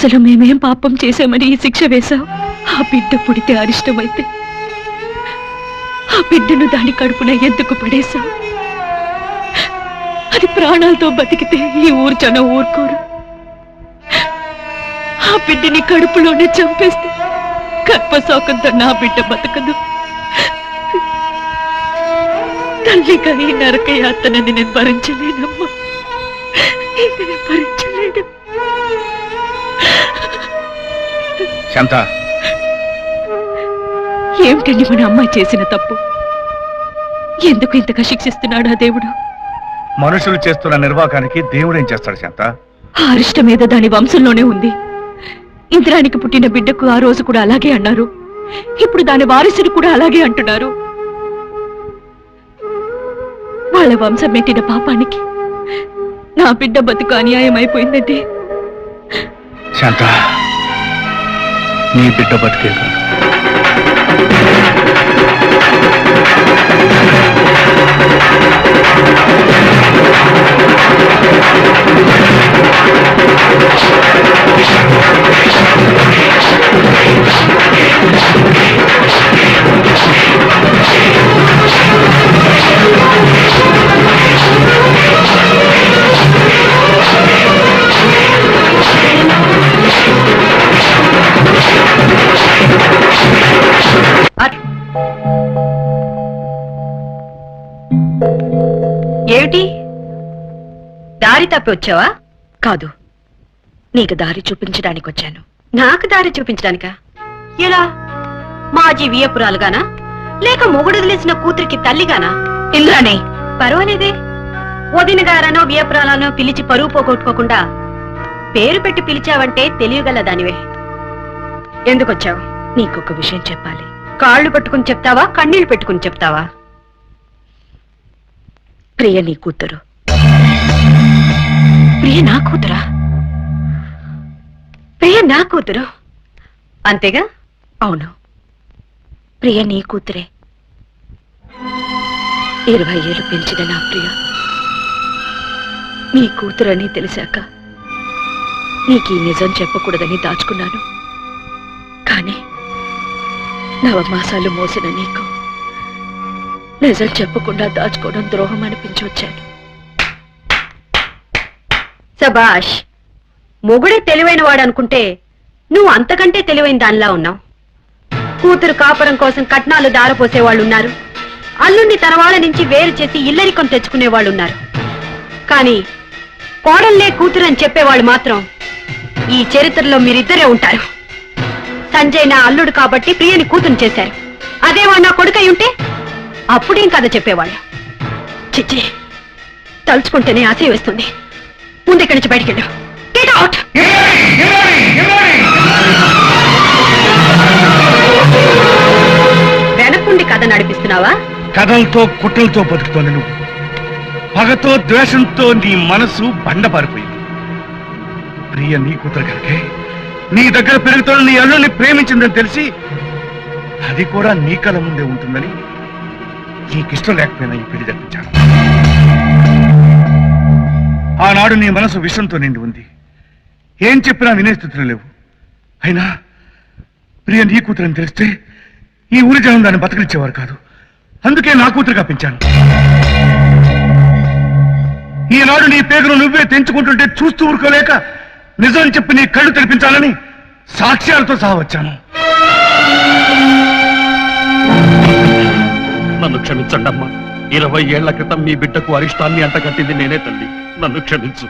అసలు మేమేం పాపం చేశామని ఈ శిక్ష వేశావు? ఆ బిడ్డ పుడితే అరిష్టమైతే ఆ బిడ్డను దాని కడుపున ఎందుకు పడేశావు? అది ప్రాణాలతో బతికితే ఈ ఊరు జనం ఊరుకోరు. ఆ బిడ్డని కడుపులోనే చంపేస్తే గర్భశోకంతో నా బిడ్డ బతకదు. తల్లిగా ఈ నరక యాతనని నేను భరించలేనమ్మా, నేను భరించలేను. శాంత, ఏమిటండి మన అమ్మాయి చేసిన తప్పు? ఎందుకు ఇంతగా శిక్షిస్తున్నాడు ఆ దేవుడు? మనుషులు చేస్తున్న నిర్వాకానికి దేవుడేం చేస్తాడు శాంత? ఆ అరిష్టం మీద దాని వంశంలోనే ఉంది. ఇంద్రానికి పుట్టిన బిడ్డకు ఆ రోజు కూడా అలాగే అన్నారు. ఇప్పుడు దాని వారసుడు కూడా అలాగే అంటున్నారు. వాళ్ళ వంశం పెట్టిన పాపానికి నా బిడ్డ బతుకు అన్యాయం అయిపోయిందంటే శాంత, నీ బిడ్డ బతికే కాదు, ఏమిటి దారి తప్పి వచ్చావా? కాదు, నీకు దారి చూపించడానికి వచ్చాను. నాకు దారి చూపించడానికా? ఎలా? మాజీ వియపురాలుగానా, లేక మొగుడు వదిలేసిన కూతురికి తల్లిగానా? ఇంద్రాణి, పర్వాలేదే, వదిన గారనో వియపురాలనో పిలిచి పరువు పోగొట్టుకోకుండా పేరు పెట్టి పిలిచావంటే తెలియగల దానివే. ఎందుకొచ్చావు? నీకొక విషయం చెప్పాలి. కాళ్ళు పట్టుకుని చెప్తావా, కన్నీళ్లు పెట్టుకుని చెప్తావా? ప్రియ నీ కూతురు. ప్రియ నా కూతురా? ప్రియ నా కూతురు అంతేగా? అవును, ప్రియ నీ కూతురే. 20 ఏళ్ళు పెంచిన నా ప్రియ నీ కూతురని తెలిసాక నీకు ఈ నిజం చెప్పకూడదని దాచుకున్నాను. కానీ నవమాసాలు మోసిన నీకు నిజం చెప్పకుండా దాచుకోవడం ద్రోహం అనిపించి వచ్చాను. సబాష్, మొగుడే తెలివైన వాడు అనుకుంటే నువ్వు అంతకంటే తెలివైన దానిలా ఉన్నావు. కూతురు కాపురం కోసం కట్నాలు దారపోసేవాళ్ళున్నారు, అల్లుండి తన వాళ్ళ నుంచి వేరు చేసి ఇల్లరికం తెచ్చుకునే వాళ్ళు ఉన్నారు. కానీ కోడల్లే కూతురు అని చెప్పేవాళ్ళు మాత్రం ఈ చరిత్రలో మీరిద్దరే ఉంటారు. సంజయ్ నా అల్లుడు కాబట్టి ప్రియని కూతురు చేశారు. అదే వాడు నా కొడుకై ఉంటే అప్పుడేం కథ చెప్పేవాళ్ళు. చిచ్చి, తలుచుకుంటేనే ఆశ వేస్తుంది. ముందు ఇక్కడి నుంచి బయటికి వెళ్ళు. Get out. వెనకుండి కథ నడిపిస్తున్నావా? కథలతో కుట్రలతో బతుకుతోంది నువ్వు. పగతో ద్వేషంతో నీ మనసు బండపారిపోయింది. ప్రియ నీ కూతురు కనుకే నీ దగ్గర పెరుగుతున్న నీ అల్లుని ప్రేమించిందని తెలిసి అది కూడా నీ కళ ముందే ఉంటుందని నీకిష్టం లేకపోయినా ఈ పెళ్లి జరిపించాను. ఆనాడు నీ మనసు విషంతో నిండి ఉంది. ఏం చెప్పినా వినే స్థితిలో లేవు. అయినా ప్రియ నీ కూతురని తెలిస్తే ఈ ఊరి జనం దాన్ని బతకనిచ్చేవారు కాదు. అందుకే నా కూతురుగా పెంచాను. ఈనాడు నీ పేగును నువ్వే తెంచుకుంటుంటే చూస్తూ ఊరుకోలేక నిజం చెప్పి నీ కళ్ళు తెరిపించాలని సాక్ష్యాలతో సహా వచ్చాను. నన్ను క్షమించండి అమ్మా. 20 ఏళ్ల క్రితం మీ బిడ్డకు అరిష్టాన్ని అంటగట్టింది నేనే తల్లి. నన్ను క్షమించు.